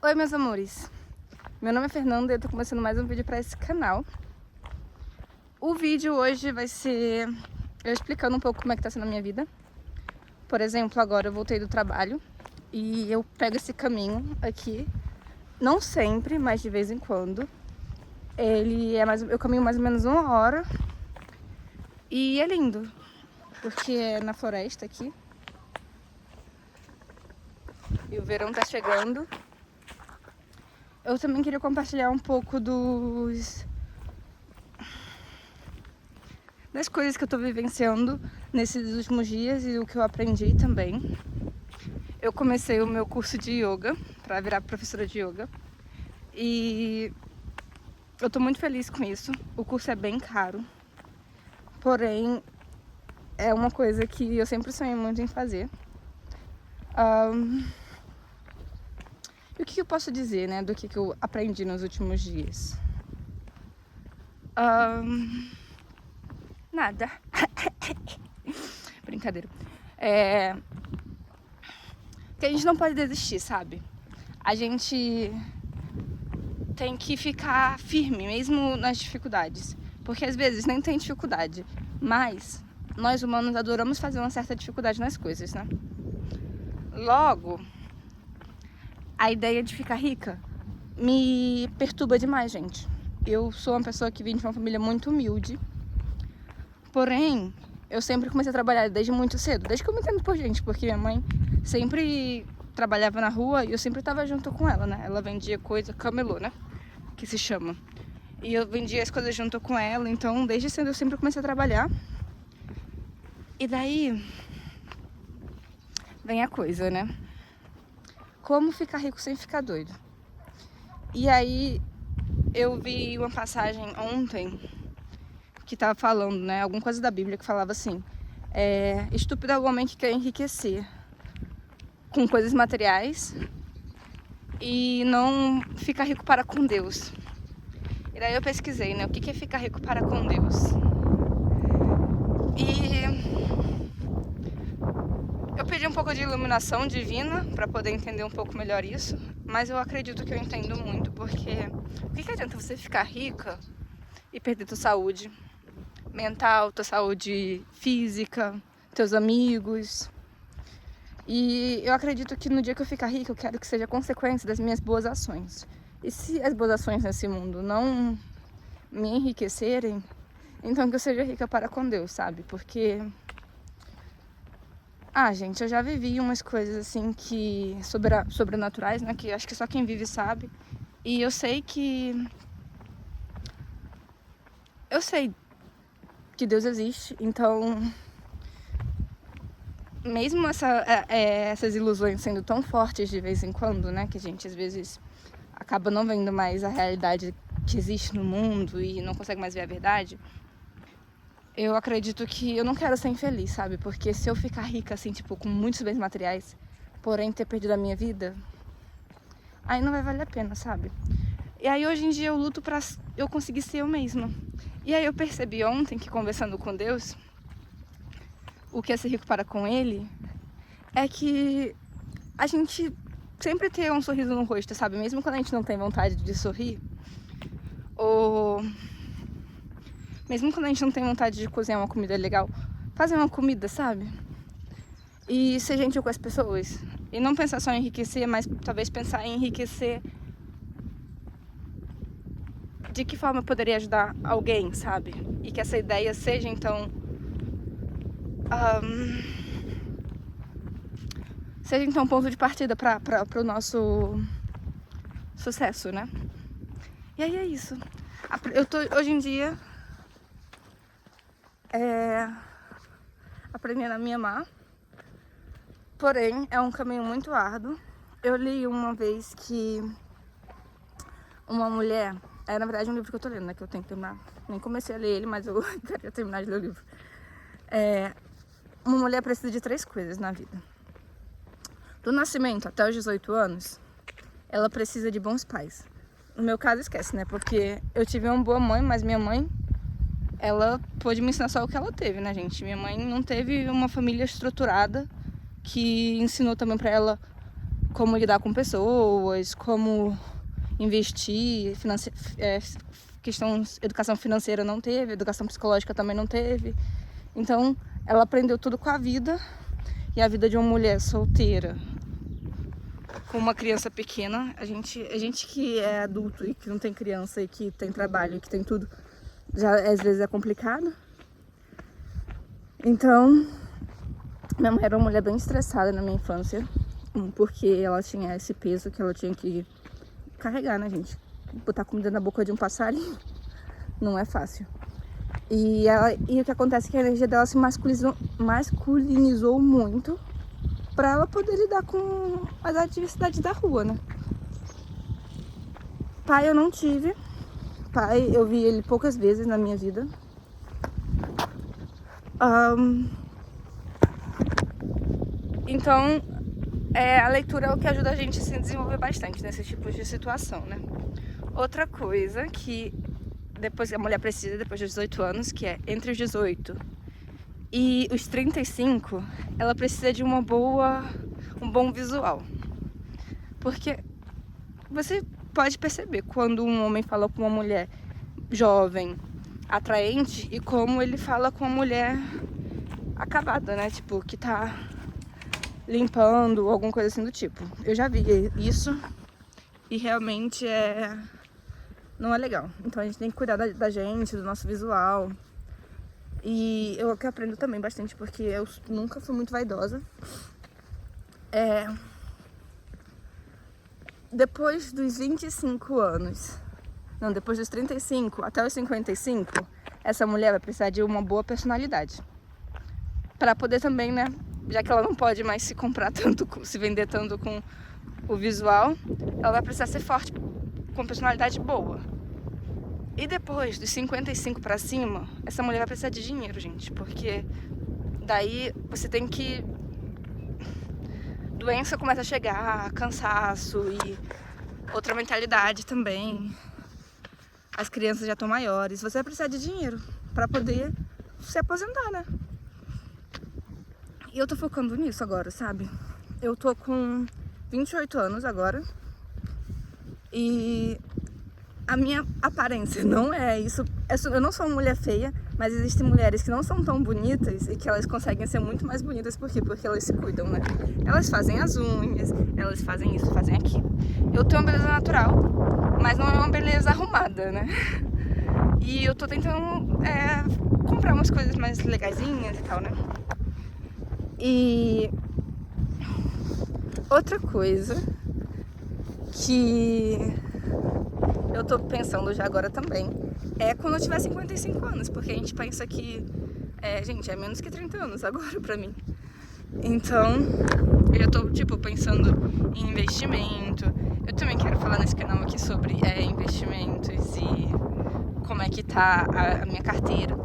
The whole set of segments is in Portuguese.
Oi, meus amores, meu nome é Fernanda e eu tô começando mais um vídeo pra esse canal. O vídeo hoje vai ser eu explicando um pouco como é que tá sendo a minha vida. Por exemplo, agora eu voltei do trabalho e eu pego esse caminho aqui, não sempre, mas de vez em quando. Eu caminho mais ou menos 1 hora e é lindo, porque é na floresta aqui e o verão tá chegando. Eu também queria compartilhar um pouco das coisas que eu tô vivenciando nesses últimos dias e o que eu aprendi também. Eu comecei o meu curso de yoga para virar professora de yoga e eu tô muito feliz com isso. O curso é bem caro, porém é uma coisa que eu sempre sonhei muito em fazer. E o que eu posso dizer, né, do que eu aprendi nos últimos dias? Nada. Brincadeira. Que a gente não pode desistir, sabe? A gente tem que ficar firme, mesmo nas dificuldades. Porque às vezes nem tem dificuldade, mas nós humanos adoramos fazer uma certa dificuldade nas coisas, né? Logo, a ideia de ficar rica me perturba demais, gente. Eu sou uma pessoa que vem de uma família muito humilde, porém, eu sempre comecei a trabalhar desde muito cedo, desde que eu me entendo por gente, porque minha mãe sempre trabalhava na rua e eu sempre estava junto com ela, né? Ela vendia coisa, camelô, né? Que se chama. E eu vendia as coisas junto com ela, então desde cedo eu sempre comecei a trabalhar. E daí vem a coisa, né? Como ficar rico sem ficar doido? E aí eu vi uma passagem ontem que tava falando, né? Alguma coisa da Bíblia que falava assim: estúpido é o homem que quer enriquecer com coisas materiais e não ficar rico para com Deus. E daí eu pesquisei, né? O que é ficar rico para com Deus? E eu pedi um pouco de iluminação divina para poder entender um pouco melhor isso, mas eu acredito que eu entendo muito, porque o que adianta você ficar rica e perder tua saúde mental, tua saúde física, teus amigos? E eu acredito que no dia que eu ficar rica, eu quero que seja consequência das minhas boas ações. E se as boas ações nesse mundo não me enriquecerem, então que eu seja rica para com Deus, sabe? Porque gente, eu já vivi umas coisas assim que sobrenaturais, né? Que acho que só quem vive sabe. E eu sei que Deus existe, então mesmo essas ilusões sendo tão fortes de vez em quando, né? Que a gente às vezes acaba não vendo mais a realidade que existe no mundo e não consegue mais ver a verdade. Eu acredito que eu não quero ser infeliz, sabe? Porque se eu ficar rica, assim, tipo, com muitos bens materiais, porém ter perdido a minha vida, aí não vai valer a pena, sabe? E aí hoje em dia eu luto pra eu conseguir ser eu mesma. E aí eu percebi ontem que, conversando com Deus, o que é ser rico para com Ele é que a gente sempre ter um sorriso no rosto, sabe? Mesmo quando a gente não tem vontade de sorrir, ou mesmo quando a gente não tem vontade de cozinhar uma comida legal, fazer uma comida, sabe? E ser gentil com as pessoas. E não pensar só em enriquecer, mas talvez pensar em enriquecer de que forma eu poderia ajudar alguém, sabe? E que essa ideia seja, então, um ponto de partida para o nosso sucesso, né? E aí é isso. Eu tô, hoje em dia, aprendendo a me amar, porém é um caminho muito árduo. Eu li uma vez que uma mulher, na verdade um livro que eu tô lendo, né, que eu tenho que terminar, nem comecei a ler ele, mas eu queria terminar de ler o livro. Uma mulher precisa de 3 coisas na vida: do nascimento até os 18 anos, ela precisa de bons pais. No meu caso, esquece, né, porque eu tive uma boa mãe, mas minha mãe, ela pôde me ensinar só o que ela teve, né, gente? Minha mãe não teve uma família estruturada que ensinou também pra ela como lidar com pessoas, como investir, educação financeira não teve, educação psicológica também não teve. Então, ela aprendeu tudo com a vida, e a vida de uma mulher solteira, com uma criança pequena, a gente que é adulto e que não tem criança e que tem trabalho e que tem tudo, já às vezes é complicado. Então, minha mãe era uma mulher bem estressada na minha infância, porque ela tinha esse peso que ela tinha que carregar, né, gente? Botar comida na boca de um passarinho não é fácil. E o que acontece é que a energia dela se masculinizou muito pra ela poder lidar com as adversidades da rua, né? Pai eu não tive. Pai, eu vi ele poucas vezes na minha vida. Então, a leitura é o que ajuda a gente a se desenvolver bastante nesse tipo de situação, né? Outra coisa que depois a mulher precisa, depois dos 18 anos, que é entre os 18 e os 35, ela precisa de um bom visual. Porque você pode perceber quando um homem fala com uma mulher jovem, atraente, e como ele fala com uma mulher acabada, né? Tipo, que tá limpando, alguma coisa assim do tipo. Eu já vi isso e realmente não é legal. Então a gente tem que cuidar da gente, do nosso visual. E eu que aprendo também bastante, porque eu nunca fui muito vaidosa. Depois dos 25 anos, não, depois dos 35 até os 55, essa mulher vai precisar de uma boa personalidade. Pra poder também, né, já que ela não pode mais se comprar tanto, se vender tanto com o visual, ela vai precisar ser forte, com personalidade boa. E depois dos 55 pra cima, essa mulher vai precisar de dinheiro, gente, porque daí você tem que... doença começa a chegar, cansaço e outra mentalidade também. As crianças já estão maiores, você vai precisar de dinheiro pra poder se aposentar, né? E eu tô focando nisso agora, sabe? Eu tô com 28 anos agora e a minha aparência não é isso. Eu não sou uma mulher feia, mas existem mulheres que não são tão bonitas e que elas conseguem ser muito mais bonitas. Por quê? Porque elas se cuidam, né? Elas fazem as unhas, elas fazem isso, fazem aquilo. Eu tenho uma beleza natural, mas não é uma beleza arrumada, né? E eu tô tentando comprar umas coisas mais legaisinhas e tal, né? E outra coisa que eu tô pensando já agora também é quando eu tiver 55 anos, porque a gente pensa que, gente, é menos que 30 anos agora pra mim. Então, eu já tô, tipo, pensando em investimento. Eu também quero falar nesse canal aqui sobre investimentos e como é que tá a minha carteira.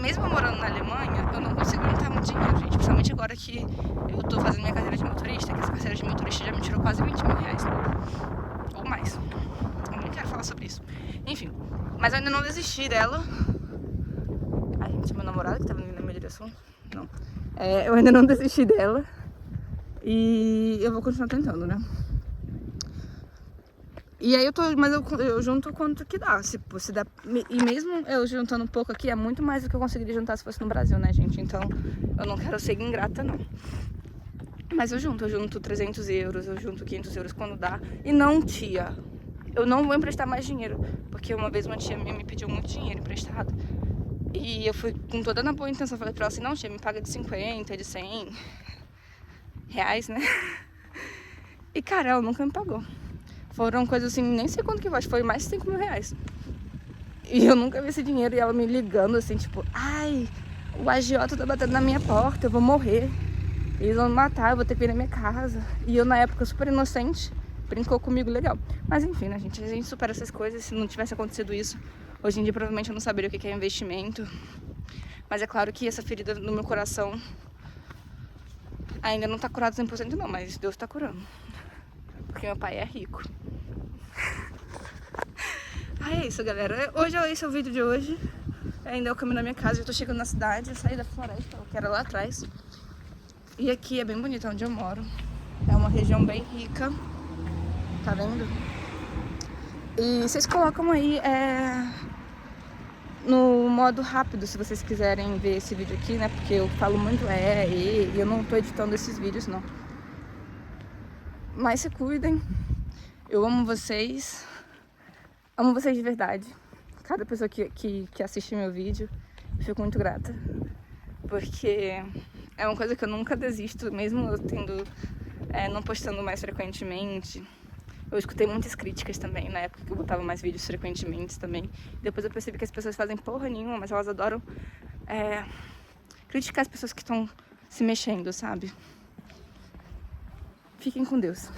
Mesmo morando na Alemanha, eu não consigo juntar muito dinheiro, gente. Principalmente agora que eu tô fazendo minha carteira de motorista, que essa carteira de motorista já me tirou quase 20 mil reais, né? Ou mais. Eu nem quero falar sobre isso. Enfim, mas eu ainda não desisti dela. Ai, gente, meu namorado que tá vindo na minha direção. Não. Eu ainda não desisti dela. E eu vou continuar tentando, né? E aí mas eu junto quanto que dá, se dá. E mesmo eu juntando um pouco aqui, é muito mais do que eu conseguiria juntar se fosse no Brasil, né, gente? Então, eu não quero ser ingrata, não. Mas eu junto 300 euros, eu junto 500 euros quando dá. E não, tia, eu não vou emprestar mais dinheiro, porque uma vez uma tia minha me pediu muito dinheiro emprestado. E eu fui com toda na boa intenção, falei pra ela assim, não, tia, me paga de 50, de 100 reais, né? E, cara, ela nunca me pagou. Foram coisas assim, nem sei quanto que foi, acho que foi mais de 5 mil reais. E eu nunca vi esse dinheiro e ela me ligando assim, tipo, ai, o agiota tá batendo na minha porta, eu vou morrer. Eles vão me matar, eu vou ter que ir na minha casa. E eu, na época, super inocente, brincou comigo legal. Mas enfim, né, gente, a gente supera essas coisas. Se não tivesse acontecido isso, hoje em dia provavelmente eu não saberia o que é investimento. Mas é claro que essa ferida no meu coração ainda não tá curada 100% não, mas Deus tá curando. Porque meu pai é rico. É isso, galera. Esse é o vídeo de hoje. Ainda é o caminho da minha casa. Já tô chegando na cidade. Eu saí da floresta, que era lá atrás. E aqui é bem bonito onde eu moro. É uma uma região bem rica, tá vendo? E vocês colocam aí no modo rápido, se vocês quiserem ver esse vídeo aqui, né? Porque eu falo muito e eu não tô editando esses vídeos, não. Mas se cuidem. Eu amo vocês. Amo vocês de verdade. Cada pessoa que assiste meu vídeo, eu fico muito grata. Porque é uma coisa que eu nunca desisto, mesmo eu não postando mais frequentemente. Eu escutei muitas críticas também, na época que eu botava mais vídeos frequentemente também. Depois eu percebi que as pessoas fazem porra nenhuma, mas elas adoram criticar as pessoas que estão se mexendo, sabe? Fiquem com Deus.